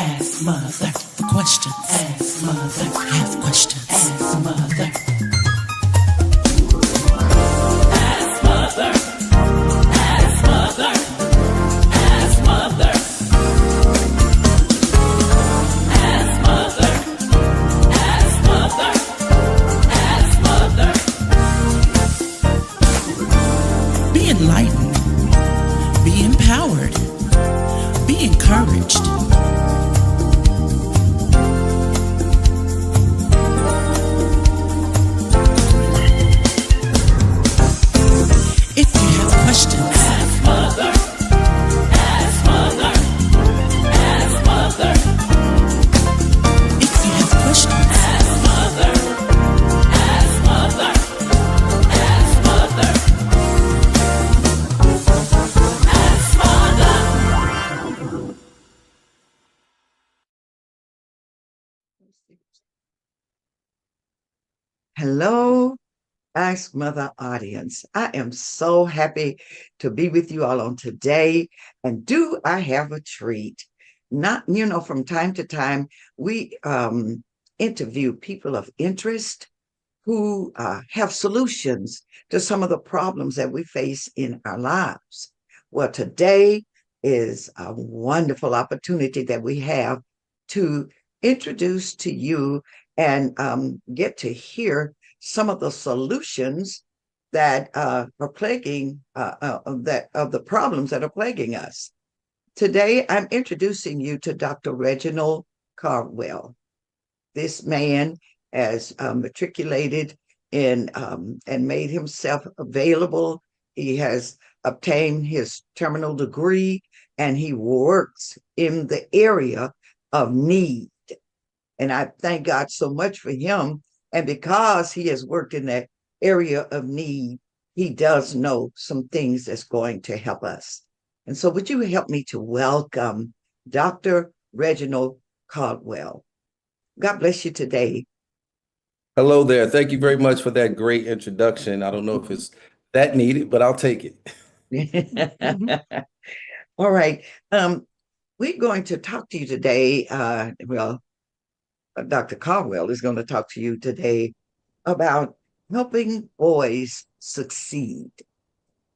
Ask Mother questions. Ask Mother. Have questions. Ask Mother. Ask Mother. Ask Mother. Ask Mother. Ask Mother. Ask Mother. Ask Mother. Be enlightened. Be empowered. Be encouraged. If you have questions, ask Mother. Ask Mother. Ask Mother. If you have questions, ask Mother. Ask Mother. Ask Mother. Ask Mother. Hello, Ask Mother audience. I am so happy to be with you all on today. And do I have a treat? Not, from time to time, we interview people of interest who have solutions to some of the problems that we face in our lives. Well, today is a wonderful opportunity that we have to introduce to you and get to hear some of the solutions that are plaguing of the problems that are plaguing us. Today, I'm introducing you to Dr. Reginald Caldwell. This man has matriculated in and made himself available. He has obtained his terminal degree, and he works in the area of need. And I thank God so much for him. And because he has worked in that area of need, he does know some things that's going to help us. And so would you help me to welcome Dr. Reginald Caldwell? God bless you today. Hello there. Thank you very much for that great introduction. I don't know if it's that needed, but I'll take it. All right. We're going to talk to you today. Dr. Caldwell is going to talk to you today about helping boys succeed.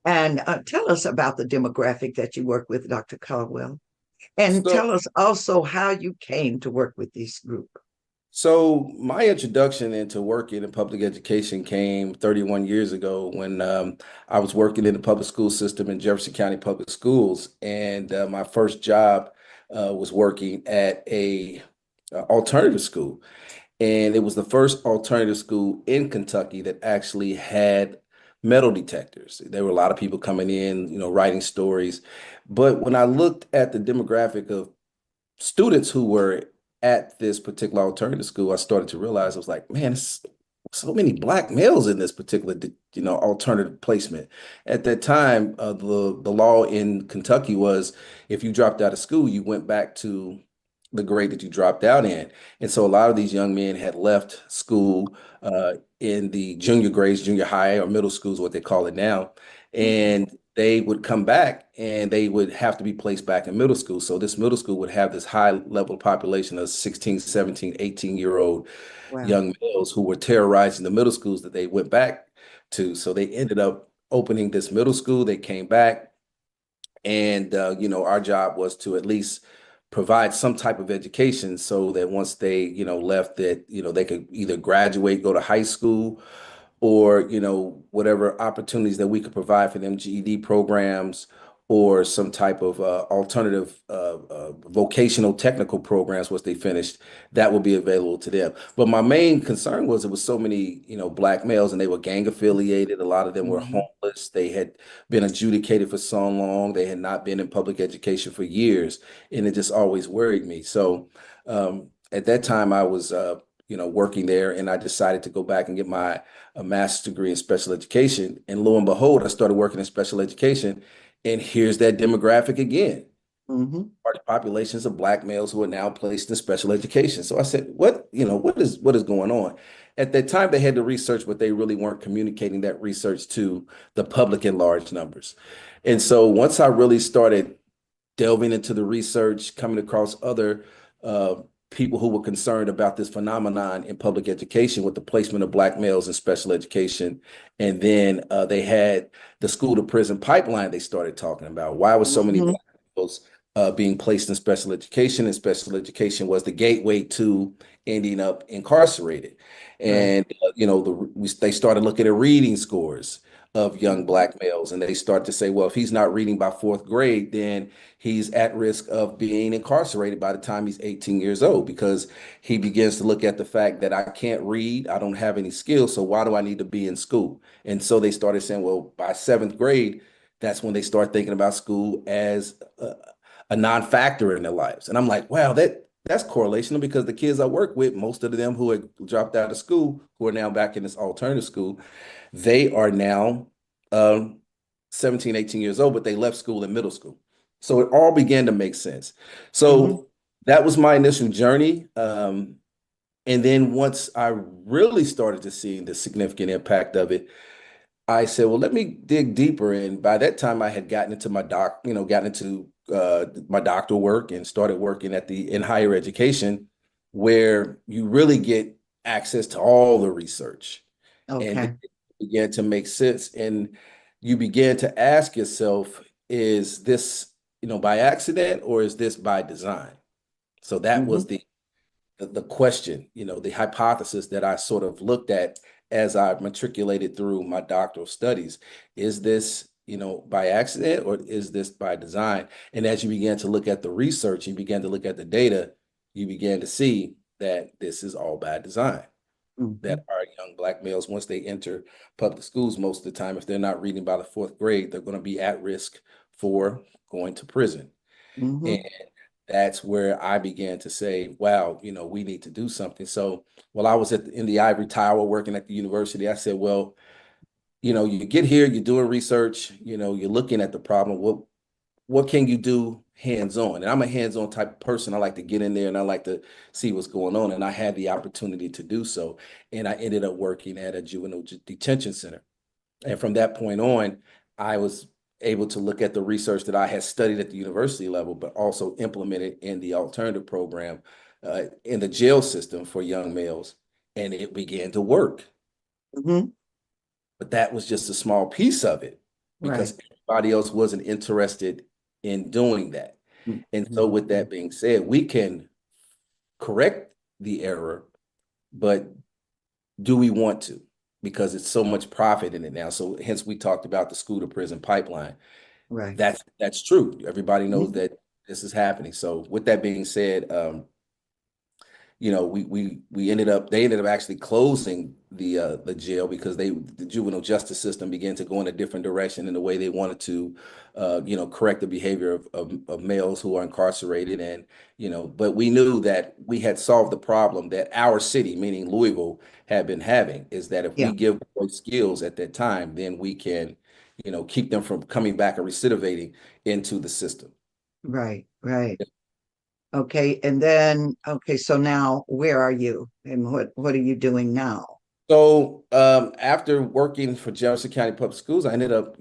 And tell us about the demographic that you work with, Dr. Caldwell. And tell us also how you came to work with this group. So my introduction into working in public education came 31 years ago when I was working in the public school system in Jefferson County Public Schools. And my first job was working at a alternative school. And it was the first alternative school in Kentucky that actually had metal detectors. There were a lot of people coming in, writing stories. But when I looked at the demographic of students who were at this particular alternative school, I started to realize I was like, man, there's so many Black males in this particular, alternative placement. At that time, the law in Kentucky was if you dropped out of school, you went back to the grade that you dropped out in. And so a lot of these young men had left school in the junior grades, junior high or middle school is what they call it now. And they would come back and they would have to be placed back in middle school. So this middle school would have this high level population of 16, 17, 18-year-old young males who were terrorizing the middle schools that they went back to. So they ended up opening this middle school. They came back and, our job was to at least provide some type of education so that once they, left that, they could either graduate, go to high school, or, whatever opportunities that we could provide for them, GED programs or some type of alternative vocational technical programs once they finished, that would be available to them. But my main concern was there was so many, Black males and they were gang affiliated. A lot of them were homeless. They had been adjudicated for so long. They had not been in public education for years. And it just always worried me. So at that time I was, working there, and I decided to go back and get my master's degree in special education. And lo and behold, I started working in special education. And here's that demographic again. Large populations of Black males who are now placed in special education. So I said, what is going on? At that time, they had the research, but they really weren't communicating that research to the public in large numbers. And so once I really started delving into the research, coming across other uh, people who were concerned about this phenomenon in public education with the placement of Black males in special education. And then they had the school to prison pipeline they started talking about. Why were so many Mm-hmm. Black males being placed in special education? And special education was the gateway to ending up incarcerated. Right. And, they started looking at reading scores of young Black males. And they start to say, well, if he's not reading by fourth grade, then he's at risk of being incarcerated by the time he's 18 years old, because he begins to look at the fact that I can't read, I don't have any skills, so why do I need to be in school? And so they started saying, well, by seventh grade, that's when they start thinking about school as a non-factor in their lives. And I'm like, wow, that's correlational, because the kids I work with, most of them who had dropped out of school, who are now back in this alternative school, they are now um, 17, 18 years old, but they left school in middle school. So it all began to make sense. Mm-hmm. So that was my initial journey. And then once I really started to see the significant impact of it, I said, well, let me dig deeper. And by that time, I had gotten into gotten into my doctoral work and started working in higher education, where you really get access to all the research, and Okay. it began to make sense. And you began to ask yourself, is this, by accident, or is this by design? So that Mm-hmm. was the question, the hypothesis that I sort of looked at as I matriculated through my doctoral studies. Is this, by accident, or is this by design? And as you began to look at the research, you began to look at the data, you began to see that this is all by design. Mm-hmm. That our young Black males, once they enter public schools, most of the time, if they're not reading by the fourth grade, they're going to be at risk for going to prison. Mm-hmm. And that's where I began to say, wow, we need to do something. So while I was in the ivory tower working at the university, I said, well, you get here, you're doing research, you're looking at the problem. What can you do hands-on? And I'm a hands-on type of person. I like to get in there and I like to see what's going on. And I had the opportunity to do so. And I ended up working at a juvenile detention center. And from that point on, I was able to look at the research that I had studied at the university level, but also implemented in the alternative program in the jail system for young males. And it began to work. Mm-hmm. But that was just a small piece of it, Right. because everybody else wasn't interested in doing that. And Mm-hmm. so, with that being said, we can correct the error, but do we want to? Because it's so much profit in it now. So, hence, we talked about the school to prison pipeline. Right. That's true. Everybody knows Mm-hmm. that this is happening. So, with that being said, they ended up actually closing the jail, because the juvenile justice system began to go in a different direction in the way they wanted to correct the behavior of males who are incarcerated. And but we knew that we had solved the problem that our city, meaning Louisville, had been having, is that if we Yeah. give boys skills at that time, then we can keep them from coming back or recidivating into the system. Right. Right. Okay. And then, okay, so now where are you and what are you doing now? So after working for Jefferson County Public Schools, I ended up,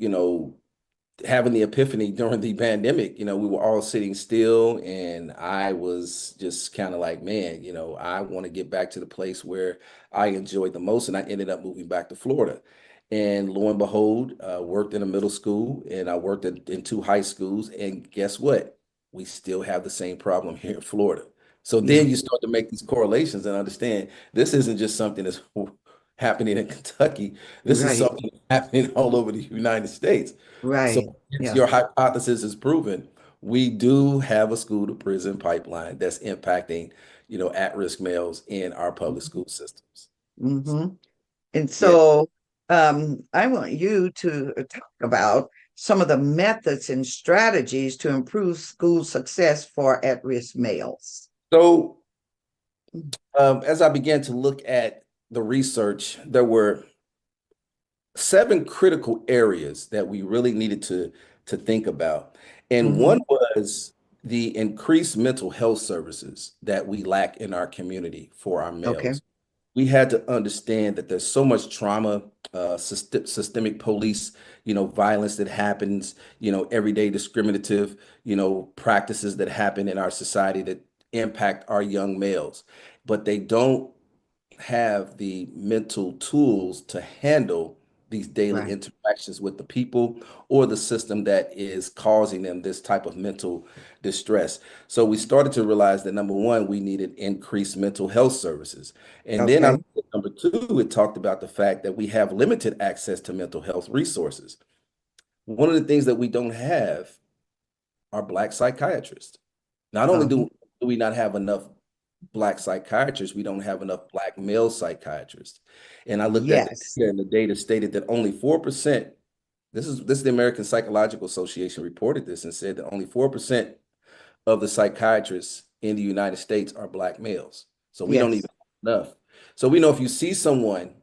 having the epiphany during the pandemic. We were all sitting still, and I was just kind of like, man, I want to get back to the place where I enjoyed the most. And I ended up moving back to Florida. And lo and behold, worked in a middle school, and I worked in two high schools. And guess what? We still have the same problem here in Florida. So Yeah. then you start to make these correlations and understand this isn't just something that's happening in Kentucky. This is Right. something happening all over the United States. So Right. if Yeah. your hypothesis is proven, we do have a school to prison pipeline that's impacting, at-risk males in our public school systems. Mm-hmm. And Yeah. so I want you to talk about some of the methods and strategies to improve school success for at-risk males. So as I began to look at the research, there were 7 critical areas that we really needed to think about. And Mm-hmm. one was the increased mental health services that we lack in our community for our Okay. males. We had to understand that there's so much trauma, systemic police, violence that happens, everyday discriminative, practices that happen in our society that impact our young males, but they don't have the mental tools to handle these daily Right. interactions with the people or the system that is causing them this type of mental distress. So we started to realize that number one, we needed increased mental health services. And then I Okay. looked at number two, it talked about the fact that we have limited access to mental health resources. One of the things that we don't have are Black psychiatrists. Not only Uh-huh. do we not have enough Black psychiatrists, we don't have enough Black male psychiatrists. And I looked at the Yes. data, and the data stated that only 4%, this is the American Psychological Association reported this and said that only 4% of the psychiatrists in the United States are Black males. So we don't Yes. even have enough. So we know if you see someone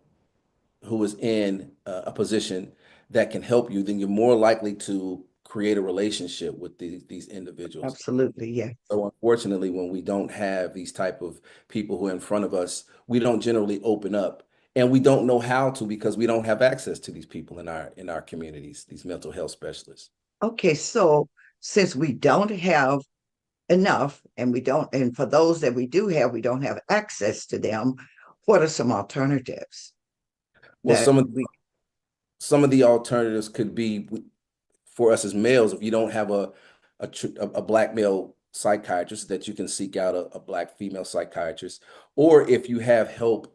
who is in a position that can help you, then you're more likely to create a relationship with these individuals. Absolutely. Yes. So unfortunately, when we don't have these type of people who are in front of us, we don't generally open up, and we don't know how to because we don't have access to these people in our communities, these mental health specialists. Okay. So since we don't have enough and we don't, and for those that we do have, we don't have access to them, what are some alternatives Well, that we, some of the alternatives could be for us as males, if you don't have a Black male psychiatrist, that you can seek out a Black female psychiatrist, or if you have help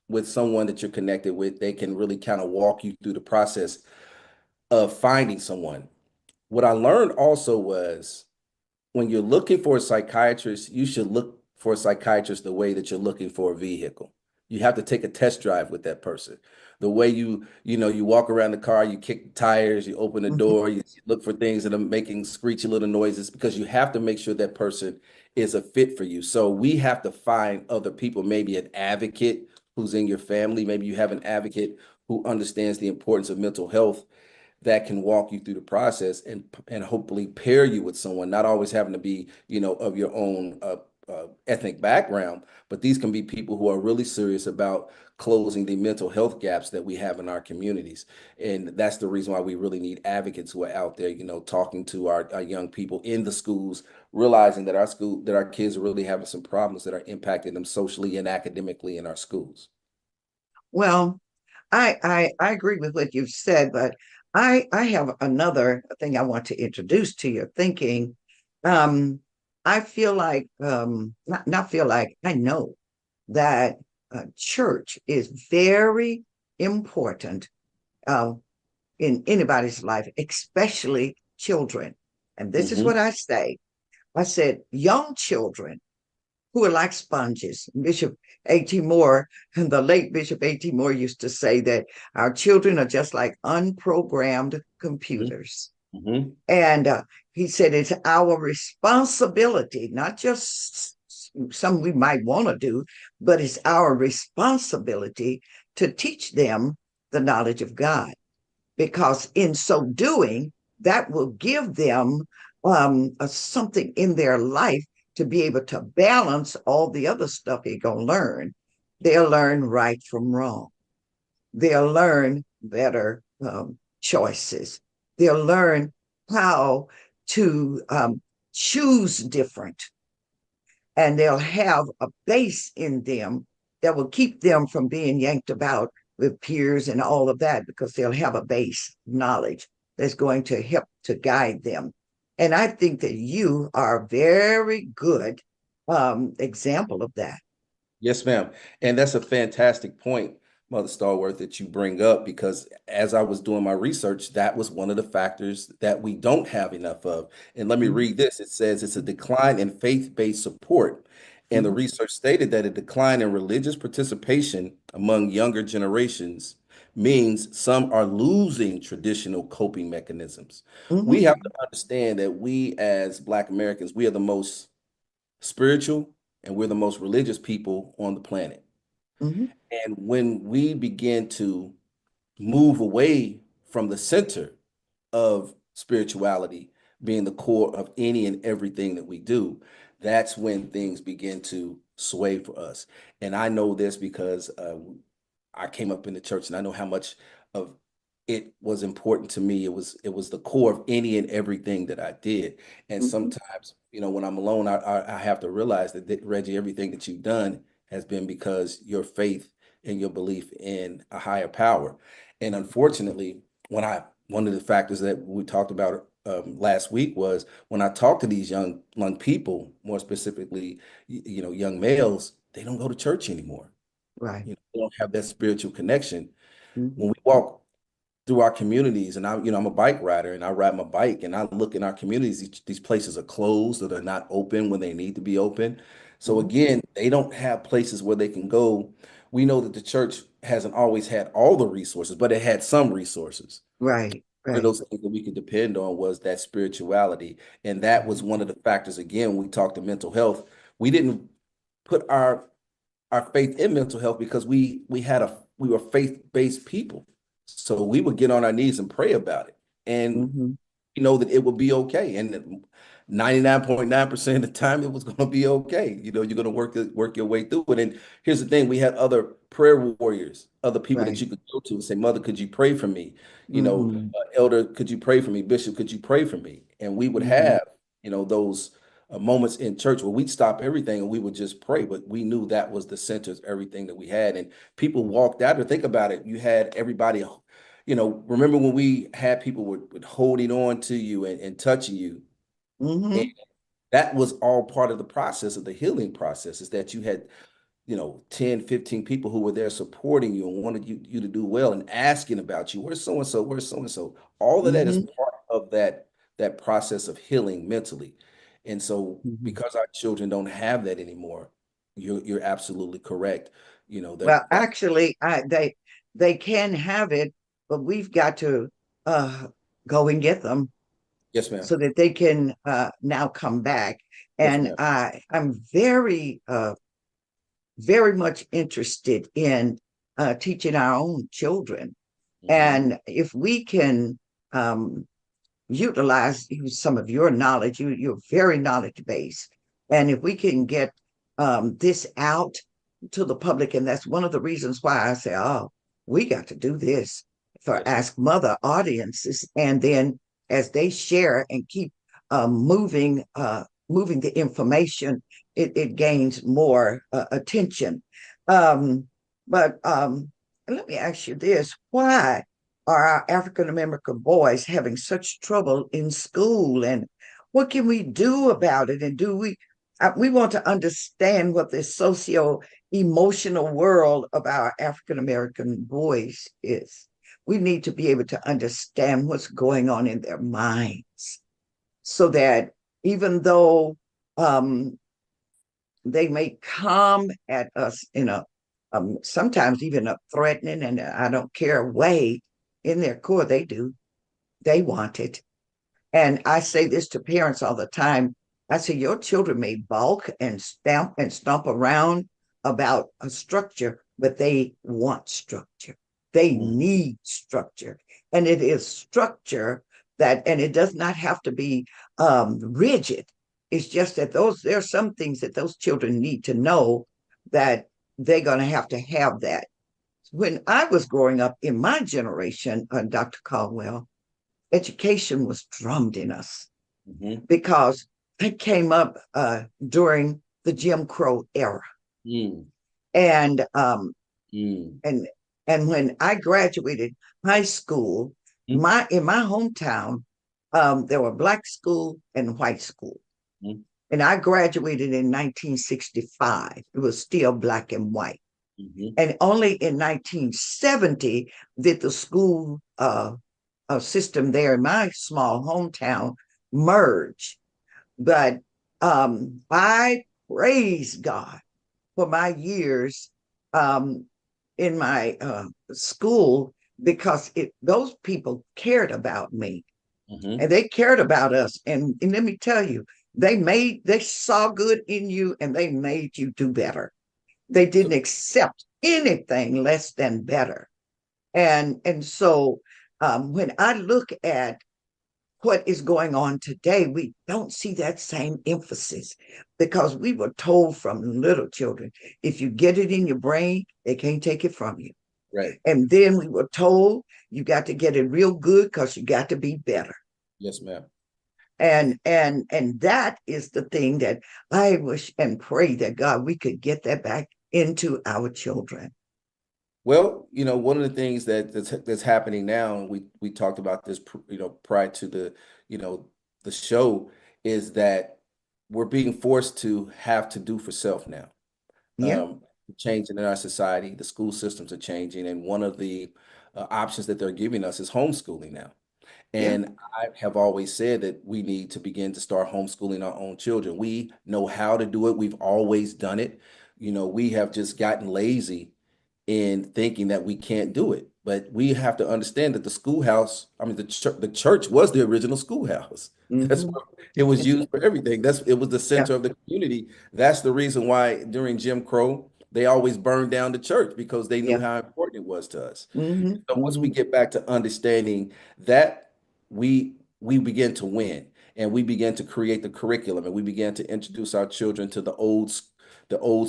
with someone that you're connected with, they can really kind of walk you through the process of finding someone. What I learned also was when you're looking for a psychiatrist, you should look for a psychiatrist the way that you're looking for a vehicle. You have to take a test drive with that person. The way you walk around the car, you kick the tires, you open the Mhm. door, you look for things that are making screechy little noises because you have to make sure that person is a fit for you. So we have to find other people, maybe an advocate who's in your family, maybe you have an advocate who understands the importance of mental health that can walk you through the process and hopefully pair you with someone, not always having to be, of your own ethnic background, but these can be people who are really serious about closing the mental health gaps that we have in our communities. And that's the reason why we really need advocates who are out there, talking to our young people in the schools, realizing that our kids are really having some problems that are impacting them socially and academically in our schools. Well, I agree with what you've said, but I have another thing I want to introduce to your thinking. Um, I feel like not feel like I know that church is very important uh, in anybody's life, especially children. And this is Hmm. what I say. I said, young children who are like sponges. Bishop A.T. Moore, and the late Bishop A.T. Moore used to say that our children are just like unprogrammed computers. Hmm. And he said it's our responsibility, not just something we might want to do, but it's our responsibility to teach them the knowledge of God. Because in so doing, that will give them something in their life to be able to balance all the other stuff they're going to learn. They'll learn right from wrong. They'll learn better choices. They'll learn how to choose different, and they'll have a base in them that will keep them from being yanked about with peers and all of that, because they'll have a base knowledge that's going to help to guide them. And I think that you are a very good example of that. Yes, ma'am. And that's a fantastic point, Mother Stallworth, that you bring up because as I was doing my research, that was one of the factors that we don't have enough of. And let me Mhm, read this. It says it's a decline in faith-based support. And the mhm, research stated that a decline in religious participation among younger generations means some are losing traditional coping mechanisms. We mhm, have to understand that we as Black Americans, we are the most spiritual, and we're the most religious people on the planet. mhm. And when we begin to move away from the center of spirituality being the core of any and everything that we do, that's when things begin to sway for us. And I know this because I came up in the church and I know how much of it was important to me. It was the core of any and everything that I did. And Mhm. sometimes, when I'm alone, I have to realize that, Reggie, everything that you've done has been because your faith and your belief in a higher power. And unfortunately, one of the factors that we talked about last week was when I talk to these young people, more specifically, young males, they don't go to church anymore. Right. They don't have that spiritual connection. When Mhm. we walk through our communities, and I'm a bike rider and I ride my bike and I look in our communities, these places are closed or they're not open when they need to be open. So Mhm. again, they don't have places where they can go. We know that the church hasn't always had all the resources, but it had some resources. Right. One of Right. those things that we could depend on was that spirituality. And that was Mhm. one of the factors, again, when we talked to mental health. We didn't put our faith in mental health because we were faith-based people. So we would get on our knees and pray about it. And Mhm. that it would be okay. And 99.9% of the time it was going to be okay. You're going to work your way through it. And here's the thing, we had other prayer warriors, other people that Right. you could go to and say, Mother, could you pray for me? Mhm. Elder, could you pray for me? Bishop, could you pray for me? And we would Mhm. have, those moments in church where we'd stop everything and we would just pray, but we knew that was the center of everything that we had. And people walked out, or think about it, you had everybody, remember when we had people with holding on to you and touching you, and Mhm. that was all part of the process of the healing process, is that you had 10, 15 people who were there supporting you and wanted you to do well and asking about you. Where's so and so? Where's so and so? All of that is Mhm. part of that process of healing mentally. And so Mhm. because our children don't have that anymore, you're absolutely correct. Well, That actually, they can have it, but we've got to uh go and get them yes, ma'am. so that they can now come back. Yes, And ma'am. I'm very much interested in teaching our own children. Hmm. And if we can um, utilize some of your knowledge, you're very knowledge based. And if we can get this out to the public, and that's one of the reasons why I say, oh, we got to do this for Yes, ma'am. Ask Mother audiences. And then as they share and keep moving the information, it gains more attention. Um, but let me ask you this: why are our African American boys having such trouble in school, and what can we do about it? And we want to understand what the socio emotional world of our African American boys is. We need to be able to understand what's going on in their minds so that even though um, they may come at us in a sometimes even a threatening and I don't care way, in their core they do. They want it. And I say this to parents all the time. I say, your children may balk and stamp and stomp around about a structure, but they want structure. They Mhm. need structure. And it is structure and it does not have to be rigid. It's just that there are some things that those children need to know that they're going to have that. When I was growing up in my generation, Dr. Caldwell, education was drummed in us Mhm. because I came up during the Jim Crow era, Mm. and Mm. and and when I graduated high school, Mm. in my hometown, there were black school and white school, Mm. and I graduated in 1965. It was still black and white, Mhm. and only in 1970 did the school system there in my small hometown merge. But I praise God for my years um, in my school because those people cared about me and Mhm. they cared about us. And let me tell you, they saw good in you and they made you do better. They So didn't accept anything less than better. And so when I look at what is going on today, we don't see that same emphasis because we were told from little children, if you get it in your brain, they can't take it from you. Right. And then we were told you got to get it real good because you got to be better. Yes, ma'am. And that is the thing that I wish and pray that God we could get that back into our children. Well, one of the things that's happening now, and we talked about this, prior to you know, the show, is that we're being forced to have to do for self now. Yeah, Um, Changing in our society, the school systems are changing, and one of the options that they're giving us is homeschooling now. yeah. And I have always said that we need to begin to start homeschooling our own children. We know how to do it. We've always done it. We have just gotten lazy in thinking that we can't do it. But we have to understand that the schoolhouse, I mean, the church was the original schoolhouse. That's Hmm. what it was used for everything. It was the Yeah. center of the community. That's the reason why during Jim Crow, they always burned down the church because they knew Yeah. how important it was to us. Hmm. So once we Hmm. get back to understanding that, we begin to win, and we begin to create the curriculum, and we begin to introduce our children to the old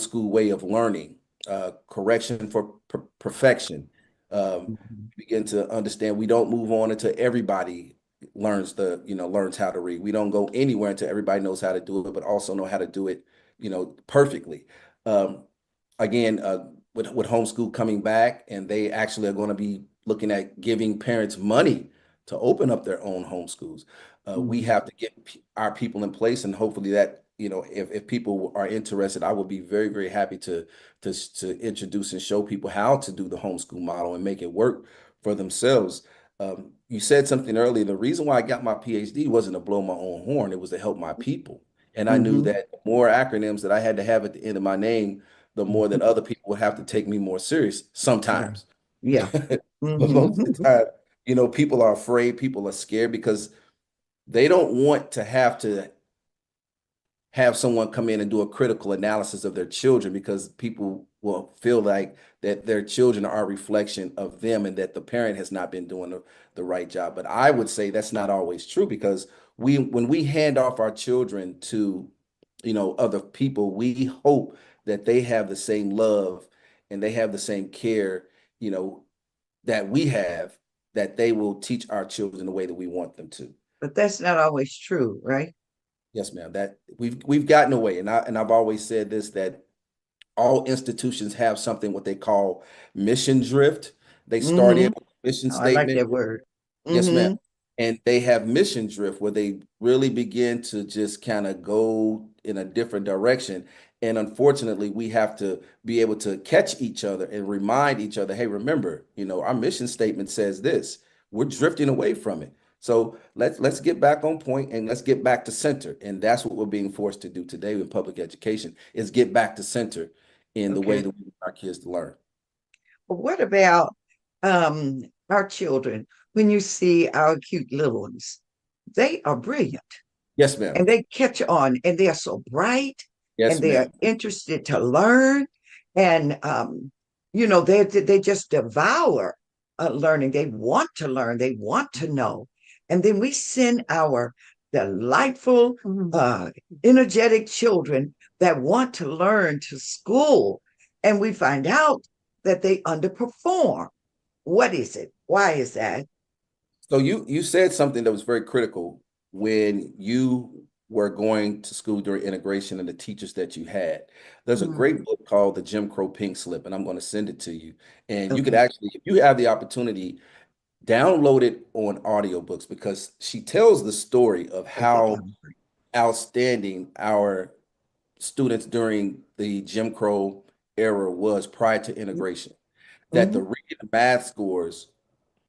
school way of learning, correction for perfection. We begin to understand we don't move on until everybody learns how to read. We don't go anywhere until everybody knows how to do it, but also know how to do it, perfectly. Um, Again, with homeschool coming back, and they actually are going to be looking at giving parents money to open up their own homeschools. We Hmm. have to get our people in place, and hopefully that, if people are interested, I would be very, very happy to introduce and show people how to do the homeschool model and make it work for themselves. You said something earlier. The reason why I got my PhD wasn't to blow my own horn; it was to help my people. And I knew Hmm. that the more acronyms that I had to have at the end of my name, the more that other people would have to take me more serious Yeah. sometimes. Yeah. But Hmm. most of the time, people are afraid, people are scared because they don't want to have someone come in and do a critical analysis of their children, because people will feel like that their children are a reflection of them and that the parent has not been doing the right job. But I would say that's not always true, because when we hand off our children to, other people, we hope that they have the same love and they have the same care, you know, that we have, that they will teach our children the way that we want them to. But that's not always true, right? Yes, ma'am. That we've gotten away, and I've always said this, that all institutions have something what they call mission drift. They start in Hmm. with a mission I like statement. that word. Yes, ma'am. Hmm. And they have mission drift where they really begin to just kind of go in a different direction. And unfortunately, we have to be able to catch each other and remind each other, hey, remember, our mission statement says this. We're drifting away from it. So let's get back on point and let's get back to center. And that's what we're being forced to do today in public education, is get back to center in the way Okay. that we want our kids to learn. But what about our children? When you see our cute little ones, they are brilliant Yes, ma'am. and they catch on and they are so bright Yes, and they are ma'am. interested to learn. And, they just devour learning. They want to learn, they want to know. And then we send our delightful, uh, energetic children that want to learn to school. And we find out that they underperform. What is it? Why is that? So you said something that was very critical when you were going to school during integration and the teachers that you had. There's a Mm. great book called The Jim Crow Pink Slip, and I'm going to send it to you. And you could Okay. actually, if you have the opportunity, download it on audiobooks, because she tells the story of Take it how down. outstanding our students during the Jim Crow era was prior to integration. That the Hmm. reading and math scores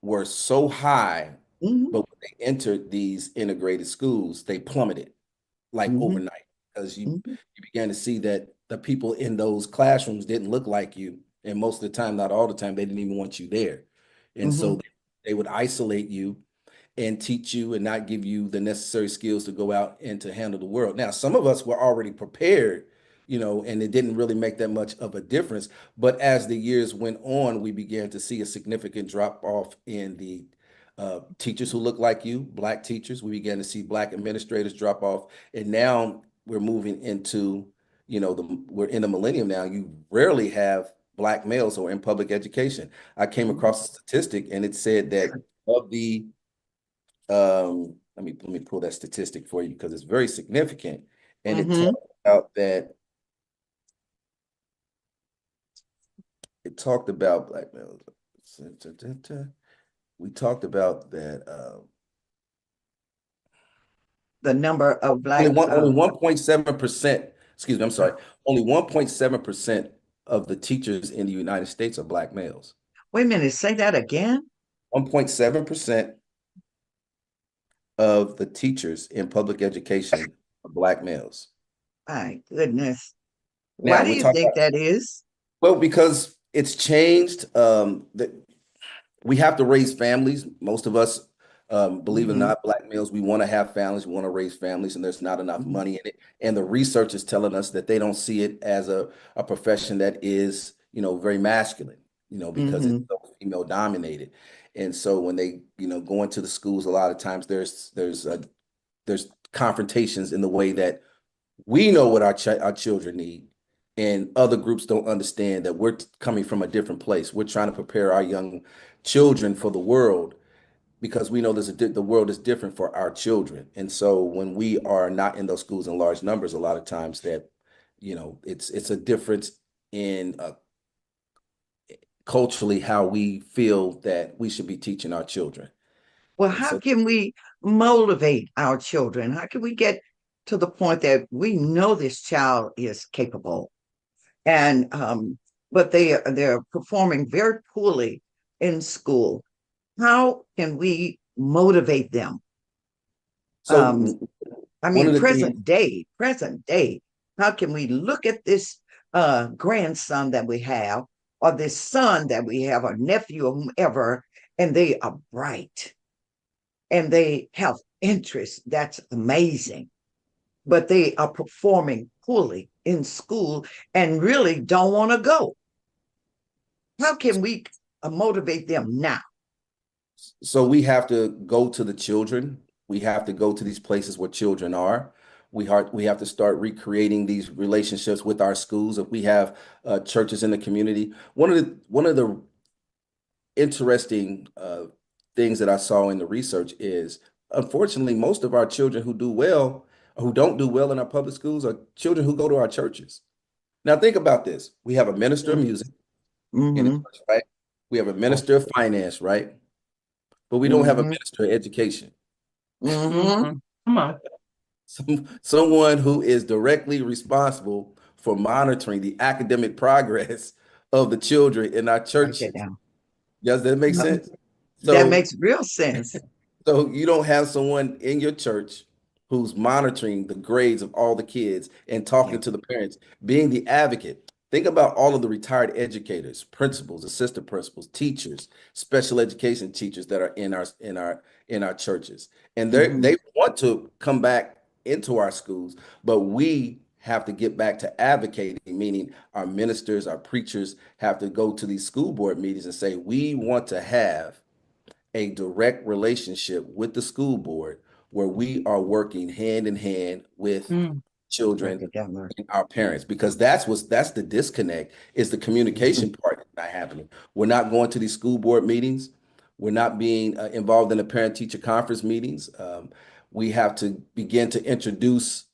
were so high, Hmm. but when they entered these integrated schools, they plummeted like Hmm. overnight, because you Hmm. you began to see that the people in those classrooms didn't look like you, and most of the time, not all the time, they didn't even want you there, and so Hmm. they would isolate you and teach you and not give you the necessary skills to go out and to handle the world. Now, some of us were already prepared, and it didn't really make that much of a difference. But as the years went on, we began to see a significant drop off in the teachers who look like you, Black teachers. We began to see Black administrators drop off. And now we're moving into, we're in the millennium now. You rarely have Black males who are in public education. I came across a statistic and it said that of the let me pull that statistic for you because it's very significant. And it talked about Black males. We talked about that The number of only Black, one only 1.7%, excuse me, I'm sorry, only 1.7% of the teachers in the United States are Black males. wait a minute, say that again. 1.7% of the teachers in public education are Black males. My goodness. Why Now do we you talk think about, that is? well, because it's changed. That we have to raise families. Most of us, believe it or Mhm, not, Black males, we want to have families, we want to raise families, and there's not enough mhm, money in it. And the research is telling us that they don't see it as a profession that is, very masculine, because it's mhm. so female dominated. And so when they, go into the schools, a lot of times there's confrontations in the way that we know what our children need, and other groups don't understand that we're coming from a different place. We're trying to prepare our young children for the world because we know the world is different for our children. And so when we are not in those schools in large numbers, a lot of times that, it's a difference in culturally how we feel that we should be teaching our children. Well, And how so can we motivate our children? How can we get to the point that we know this child is capable and but they're performing very poorly in school? How can we motivate them? Um, so I one mean, of the things, present day, how can we look at this grandson that we have, or this son that we have, or nephew, or whomever, and they are bright and they have interest? That's amazing. But they are performing poorly in school and really don't want to go. How can we motivate them now? so we have to go to the children. We have to go to these places where children are. We have to start recreating these relationships with our schools. If we have churches in the community, one of the interesting things that I saw in the research is, unfortunately, most of our children who do well, or who don't do well in our public schools, are children who go to our churches. Now think about this: we have a minister of music in the Mm-hmm. church, right? We have a minister of finance, right? But we don't have a Mm-hmm. minister of education. Mm-hmm. Come on. Someone who is directly responsible for monitoring the academic progress of the children in our Write that churches. down. Does that make No, sense? that So, makes real sense. so you don't have someone in your church who's monitoring the grades of all the kids and Yeah. talking to the parents, being the advocate. Think about all of the retired educators, principals, assistant principals, teachers, special education teachers that are in our churches. And Mm-hmm. they want to come back into our schools, but we have to get back to advocating, meaning our ministers, our preachers have to go to these school board meetings and say, we want to have a direct relationship with the school board where we are working hand in hand with Mm. Write children that down, Lord. and our parents, because that's the disconnect, is the Mhm. communication part that's not happening. We're not going to these school board meetings. We're not being involved in the parent teacher conference meetings. We have to begin to introduce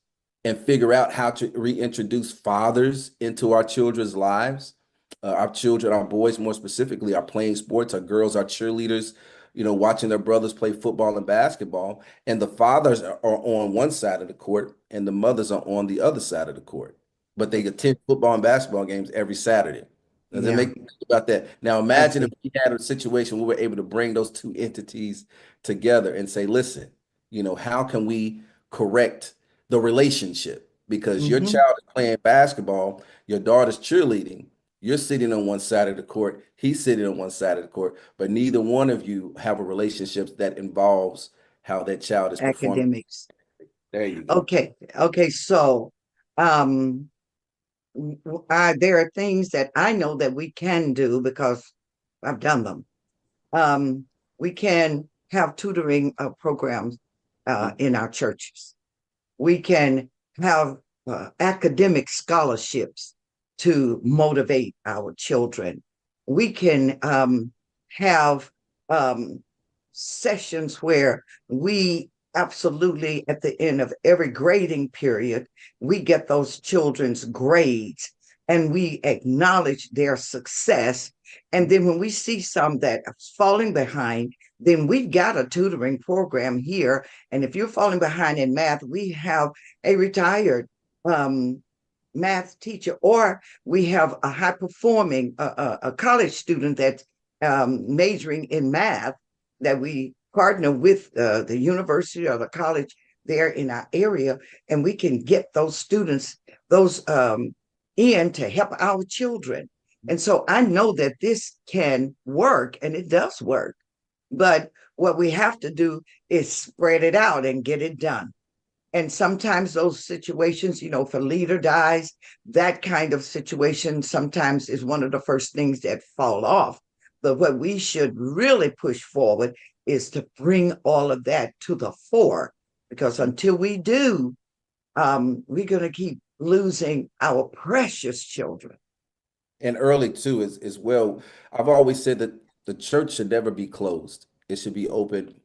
and figure out how to reintroduce fathers into our children's lives. Our children, our boys more specifically, are playing sports. Our girls are cheerleaders, watching their brothers play football and basketball, and the fathers are on one side of the court and the mothers are on the other side of the court. But they attend football and basketball games every Saturday. Does it Yeah, make sense about that? Now I imagine if see. we had a situation where we were able to bring those two entities together and say, listen, how can we correct the relationship? Because your Mm-hmm. child is playing basketball, your daughter's cheerleading, you're sitting on one side of the court, he's sitting on one side of the court, but neither one of you have a relationship that involves how that child is performing. Academics. There you go. Okay. Okay. So, um, there are things that I know that we can do because I've done them. Um, we can have tutoring programs in our churches. We can have academic scholarships to motivate our children. We can have sessions where we absolutely, at the end of every grading period, we get those children's grades and we acknowledge their success. And then when we see some that are falling behind, then we've got a tutoring program here. And if you're falling behind in math, we have a retired math teacher, or we have a high performing a college student that's majoring in math that we partner with the university or the college there in our area, and we can get those students those in to help our children. And so I know that this can work, and it does work. But what we have to do is spread it out and get it done. And sometimes those situations, if a leader dies, that kind of situation sometimes is one of the first things that fall off. But what we should really push forward is to bring all of that to the fore, because until we do, we're going to keep losing our precious children. And early too as well. I've always said that the church should never be closed. It should be open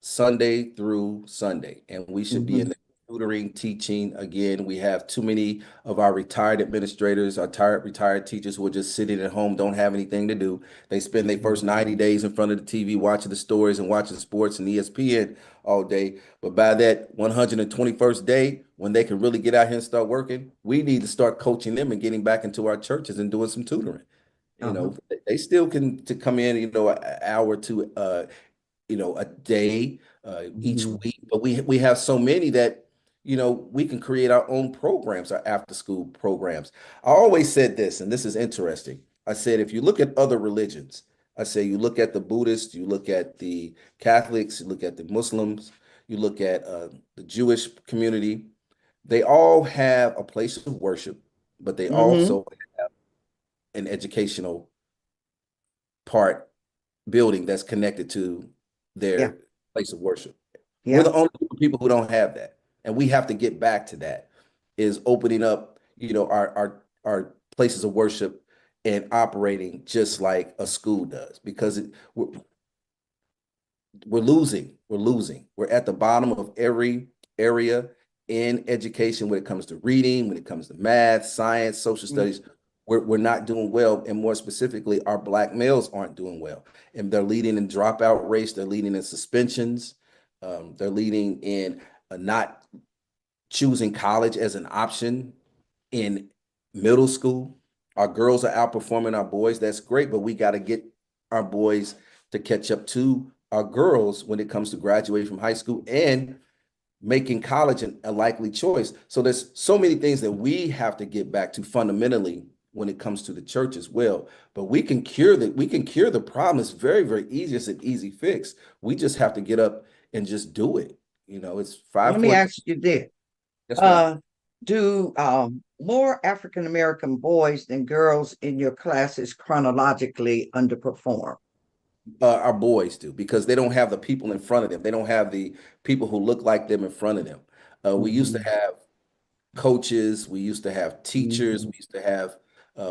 Sunday through Sunday, and we should be in the tutoring, teaching. Again, we have too many of our retired administrators, our retired teachers who are just sitting at home, don't have anything to do. They spend their first 90 days in front of the TV watching the stories and watching sports and ESPN all day. But by that 121st day, when they can really get out here and start working, we need to start coaching them and getting back into our churches and doing some tutoring. They still can to come in, an hour to a day each week, but we have so many that we can create our own programs, our after school programs. I always said this, and this is interesting. I said, if you look at other religions, I say you look at the Buddhists, you look at the Catholics, you look at the Muslims, you look at the Jewish community, they all have a place of worship, but they also have an educational part building that's connected to Yeah, their place of worship. We're yeah. the only people who don't have that. And we have to get back to that, is opening up, our places of worship and operating just like a school does, because we're losing. We're losing. We're at the bottom of every area in education when it comes to reading, when it comes to math, science, social studies. We're not doing well. And more specifically, our Black males aren't doing well. And they're leading in dropout rates. They're leading in suspensions. They're leading in not choosing college as an option in middle school. Our girls are outperforming our boys. That's great, but we got to get our boys to catch up to our girls when it comes to graduating from high school and making college a likely choice. So there's so many things that we have to get back to fundamentally when it comes to the church as well. But we can cure the problem. It's very, very easy. It's an easy fix. We just have to get up and just do it. It's Let me 5 ask you this. Yes, ma'am. Do more African American boys than girls in your classes chronologically underperform? Our boys do, because they don't have the people in front of them. They don't have the people who look like them in front of them. We used to have coaches. We used to have teachers. We used to have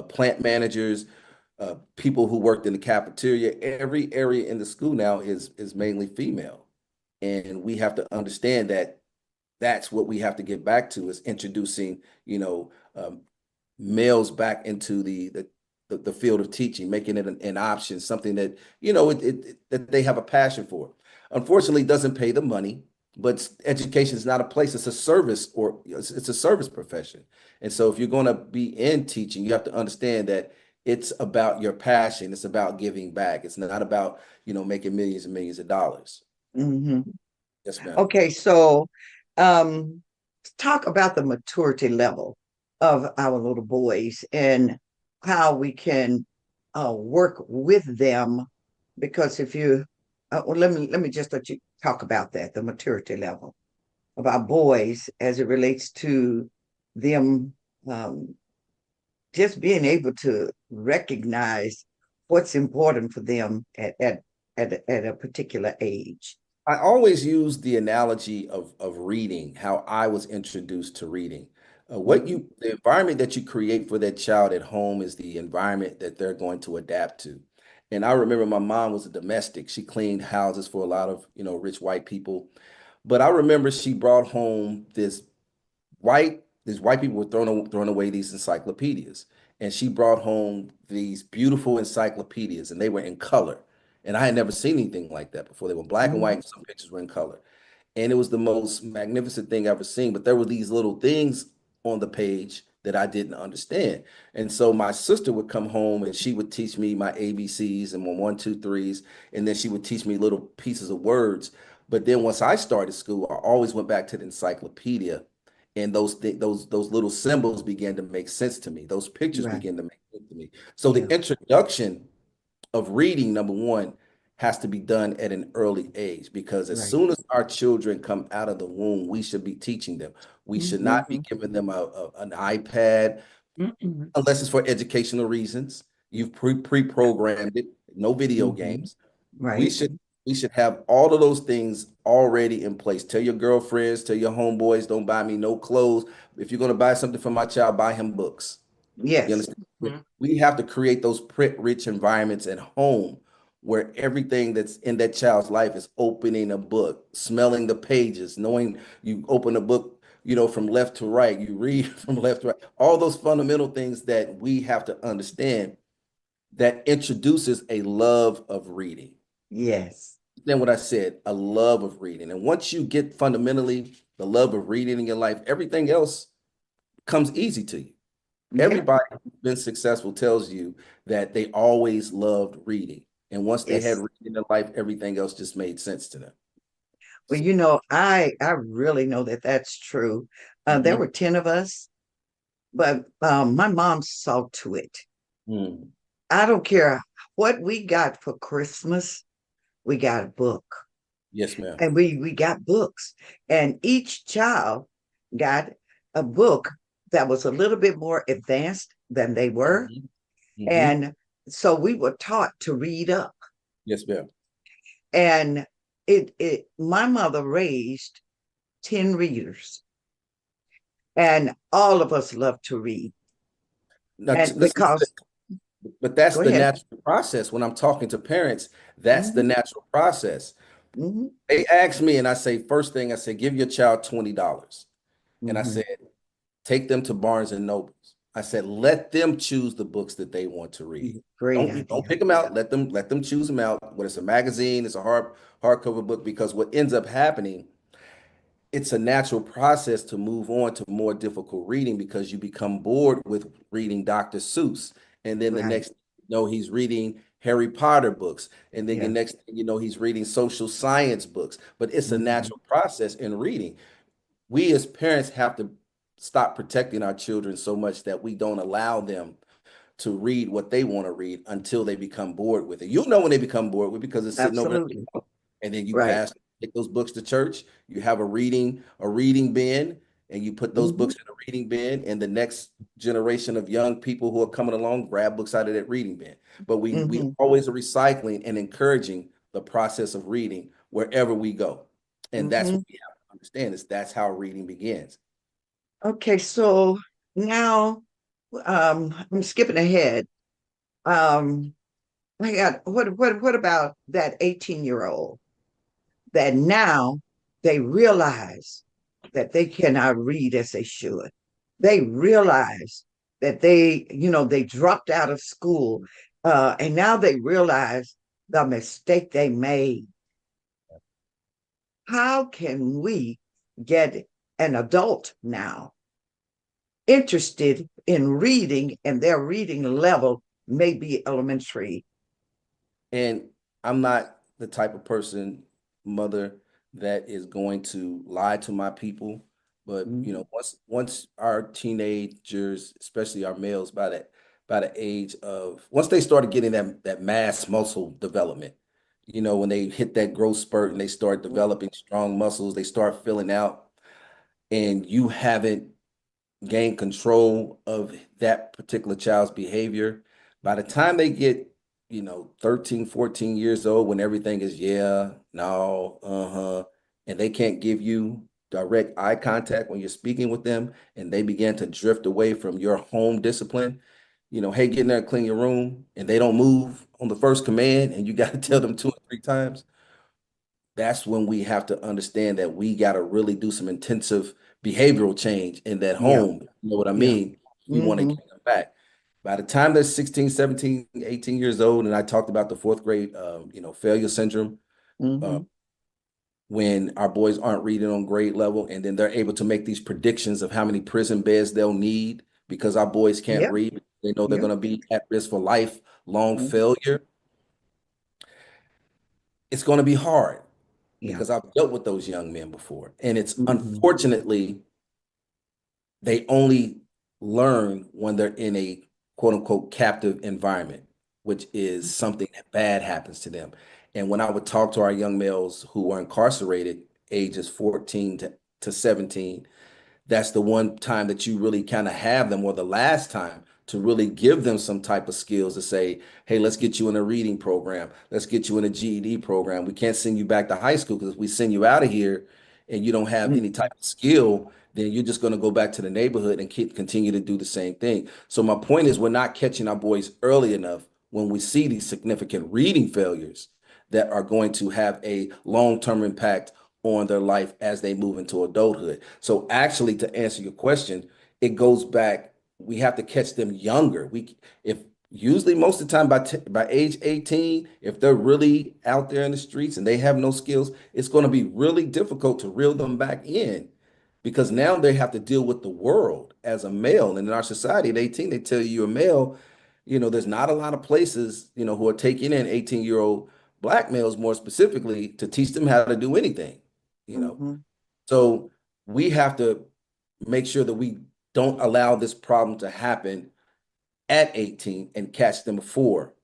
plant managers, people who worked in the cafeteria. Every area in the school now is mainly female. And we have to understand that that's what we have to get back to, is introducing, males back into the field of teaching, making it an option, something that, that they have a passion for. Unfortunately, it doesn't pay the money, but education is not a place, it's a service, or it's a service profession. And so if you're going to be in teaching, you have to understand that it's about your passion. It's about giving back. It's not about, making millions and millions of dollars. Yes, ma'am. Okay, so talk about the maturity level of our little boys and how we can work with them. Because if you, well, let me just let you talk about that, the maturity level of our boys as it relates to them just being able to recognize what's important for them at a particular age. I always use the analogy of reading, how I was introduced to reading. Mhm. The environment that you create for that child at home is the environment that they're going to adapt to. And I remember my mom was a domestic. She cleaned houses for a lot of, rich white people. But I remember she brought home these white people were throwing away these encyclopedias. And she brought home these beautiful encyclopedias, and they were in color. And I had never seen anything like that before. They were black and white, Mhm. and some pictures were in color. And it was the most magnificent thing I've ever seen. But there were these little things on the page that I didn't understand. And so my sister would come home and she would teach me my ABCs and my one, two, threes, and then she would teach me little pieces of words. But then once I started school, I always went back to the encyclopedia, and those little symbols began to make sense to me. Those pictures Right. began to make sense to me. So the Yeah. introduction of reading, number one, has to be done at an early age, because as Right. soon as our children come out of the womb, we should be teaching them. We should not be Mhm. giving them an iPad Mm-mm. unless it's for educational reasons. You've pre-programmed it, no video Mhm. games. We Right. should we should have all of those things already in place. Tell your girlfriends, tell your homeboys, don't buy me no clothes. If you're going to buy something for my child, buy him books. You Yes. understand? Mhm. We have to create those print-rich environments at home where everything that's in that child's life is opening a book, smelling the pages, knowing you open a book, from left to right, you read from left to right. All those fundamental things that we have to understand that introduces a love of reading. Yes. Then what I said, a love of reading. And once you get fundamentally the love of reading in your life, everything else comes easy to you. Yeah. Everybody who's been successful tells you that they always loved reading. And once they had Yes. reading in their life, everything else just made sense to them. Well, So, I really know that that's true. There mhm, were 10 of us, but my mom saw to it. mm, I don't care what we got for Christmas, we got a book. yes, ma'am. And we got books. And each child got a book that was a little bit more advanced than they were. Mhm, mhm, And so we were taught to read up. yes, ma'am. And it my mother raised 10 readers, and all of us love to read. Now, And listen, because but that's go the ahead. natural process. When I'm talking to parents, that's the Hmm. natural process. Hmm. They ask me, and I say, first thing I say, give your child $20. And I Hmm. said, take them to Barnes and Nobles. I said, let them choose the books that they want to read. Great Don't idea. pick them out. Let them choose them out. Whether it's a magazine, it's a hardcover book, because what ends up happening, it's a natural process to move on to more difficult reading because you become bored with reading Dr. Seuss. And then the Right. next thing you know, he's reading Harry Potter books. And then the Yeah. next thing you know, he's reading social science books. But it's a Hmm. natural process in reading. We as parents have to stop protecting our children so much that we don't allow them to read what they want to read until they become bored with it. You'll know when they become bored with it because it's sitting over Absolutely. there, and then you Right. take those books to church. You have a reading bin, and you put those Hmm. books in a reading bin, and the next generation of young people who are coming along grab books out of that reading bin. But we Hmm. always are recycling and encouraging the process of reading wherever we go. And that's what Hmm. we have to understand, is that's how reading begins. Okay, so now I'm skipping ahead. Um, I got what about that 18-year-old that now they realize that they cannot read as they should. They realize that they dropped out of school, and now they realize the mistake they made. How can we get an adult now interested in reading and their reading level may be elementary? And I'm not the type of person, mother, that is going to lie to my people. But Mhm. once our teenagers, especially our males, by the age of once they started getting that mass muscle development, when they hit that growth spurt and they start developing strong muscles, they start filling out, and you haven't gain control of that particular child's behavior. By the time they get, 13, 14 years old, when everything is, yeah, no, uh-huh, and they can't give you direct eye contact when you're speaking with them and they begin to drift away from your home discipline, hey, get in there and clean your room, and they don't move on the first command, and you got to tell them 2 or 3 times, that's when we have to understand that we got to really do some intensive behavioral change in that Yeah. home. You know what I Yeah. mean? We want to Mm-hmm. get them back. By the time they're 16, 17, 18 years old, and I talked about the fourth grade, failure syndrome, uh, Mm-hmm. when our boys aren't reading on grade level, and then they're able to make these predictions of how many prison beds they'll need because our boys can't Yeah. read. They know they're Yeah. going to be at risk for lifelong Mm-hmm. failure. It's going to be hard Yeah. because I've dealt with those young men before. And it's Mm-hmm. unfortunately, they only learn when they're in a quote unquote captive environment, which is something that bad happens to them. And when I would talk to our young males who were incarcerated, ages 14 to 17, that's the one time that you really kind of have them, or the last time, to really give them some type of skills to say, hey, let's get you in a reading program. Let's get you in a GED program. We can't send you back to high school because if we send you out of here and you don't have any type of skill, then you're just going to go back to the neighborhood and continue to do the same thing. So my point is we're not catching our boys early enough when we see these significant reading failures that are going to have a long-term impact on their life as they move into adulthood. So actually, to answer your question, it goes back, we have to catch them younger. If usually most of the time by age 18, if they're really out there in the streets and they have no skills, it's going to be really difficult to reel them back in because now they have to deal with the world as a male. And in our society at 18, they tell you you're a male. There's not a lot of places, who are taking in 18-year-old black males more specifically to teach them how to do anything you know. Mm-hmm. So we have to make sure that we don't allow this problem to happen at 18 and catch them before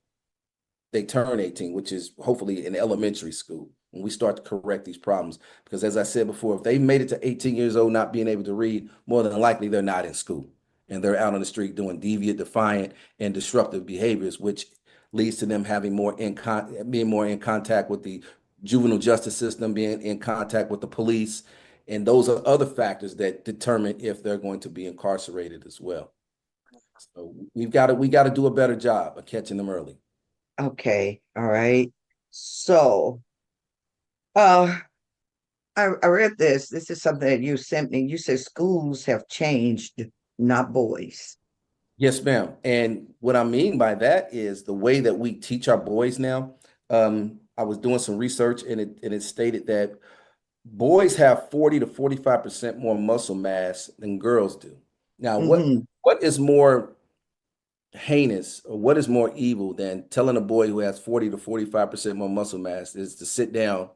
they turn 18, which is hopefully in elementary school when we start to correct these problems. Because as I said before, if they made it to 18 years old not being able to read, more than likely they're not in school and they're out on the street doing deviant, defiant, and disruptive behaviors, which leads to them having being more in contact with the juvenile justice system, being in contact with the police. And those are other factors that determine if they're going to be incarcerated as well. So we got to do a better job of catching them early. Okay. All right. So, uh, I read this. This is something that you sent me. You said schools have changed, not boys. Yes, ma'am. And what I mean by that is the way that we teach our boys now. I was doing some research and it stated that boys have 40 to 45% more muscle mass than girls do. Now, what Mm-hmm. what is more heinous or what is more evil than telling a boy who has 40 to 45% more muscle mass is to sit down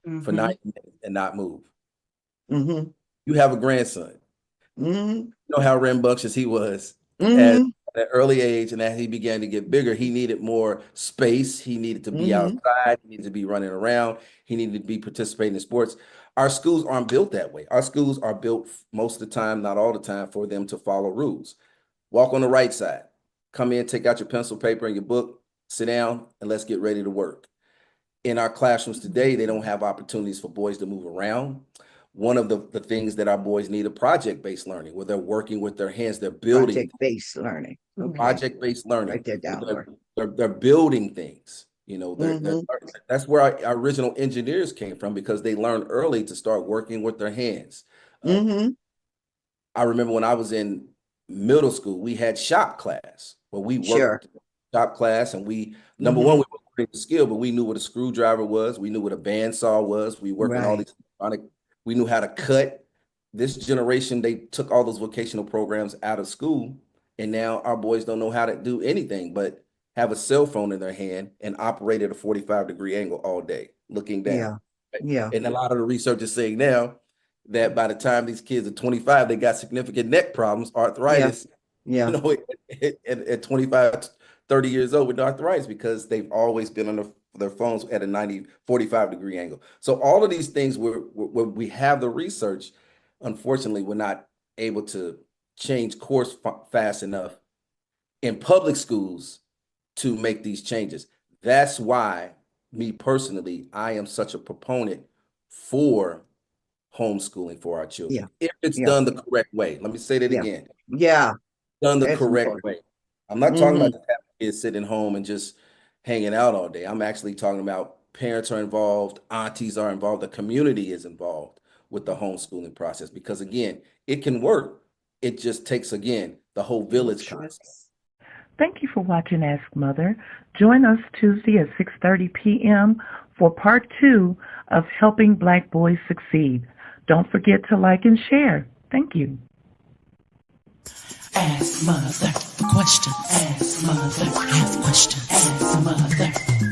for Mm-hmm. 90 minutes and not move? Mm-hmm. You have a grandson. Mm-hmm. You know how rambunctious he was at Mm-hmm. an early age, and as he began to get bigger, he needed more space. He needed to be Mm-hmm. outside. He needed to be running around. He needed to be participating in sports. Our schools aren't built that way. Our schools are built most of the time, not all the time, for them to follow rules. Walk on the right side. Come in, take out your pencil, paper, and your book. Sit down, and let's get ready to work. In our classrooms today, they don't have opportunities for boys to move around. One of the things that our boys need are project-based learning, where they're working with their hands, they're building Project-based learning. Okay. project-based learning, Write that where down, Lord. they're building things. Mm-hmm. That's where our original engineers came from because they learned early to start working with their hands. Uh, Mm-hmm. I remember when I was in middle school, we had shop class where we Sure. worked shop class and we, number one, Mm-hmm. we were learning the skill, but we knew what a screwdriver was. We knew what a bandsaw was. We worked on all Right. these electronic, we knew how to cut. This generation, they took all those vocational programs out of school, and now our boys don't know how to do anything but have a cell phone in their hand and operate at a 45-degree angle all day, looking down. Yeah. Yeah. And a lot of the research is saying now that by the time these kids are 25, they got significant neck problems, Yeah. arthritis, Yeah. at 25, 30 years old with arthritis because they've always been on their phones at a 90, 45-degree angle. So all of these things where we have the research, unfortunately, we're not able to change course fast enough in public schools to make these changes. That's why, me personally, I am such a proponent for homeschooling for our Yeah. children if it's Yeah. done the correct way. Let me say that Yeah. again. Yeah. Done the That's correct important. way. I'm not talking Hmm. about just having kids sitting home and just hanging out all day. I'm actually talking about parents are involved, aunties are involved, the community is involved with the homeschooling process because again, it can work. It just takes again the whole village concept. Thank you for watching Ask Mother. Join us Tuesday at 6:30 p.m. for part 2 of Helping Black Boys Succeed. Don't forget to like and share. Thank you. Ask Mother question. Ask Mother have question. Ask Mother.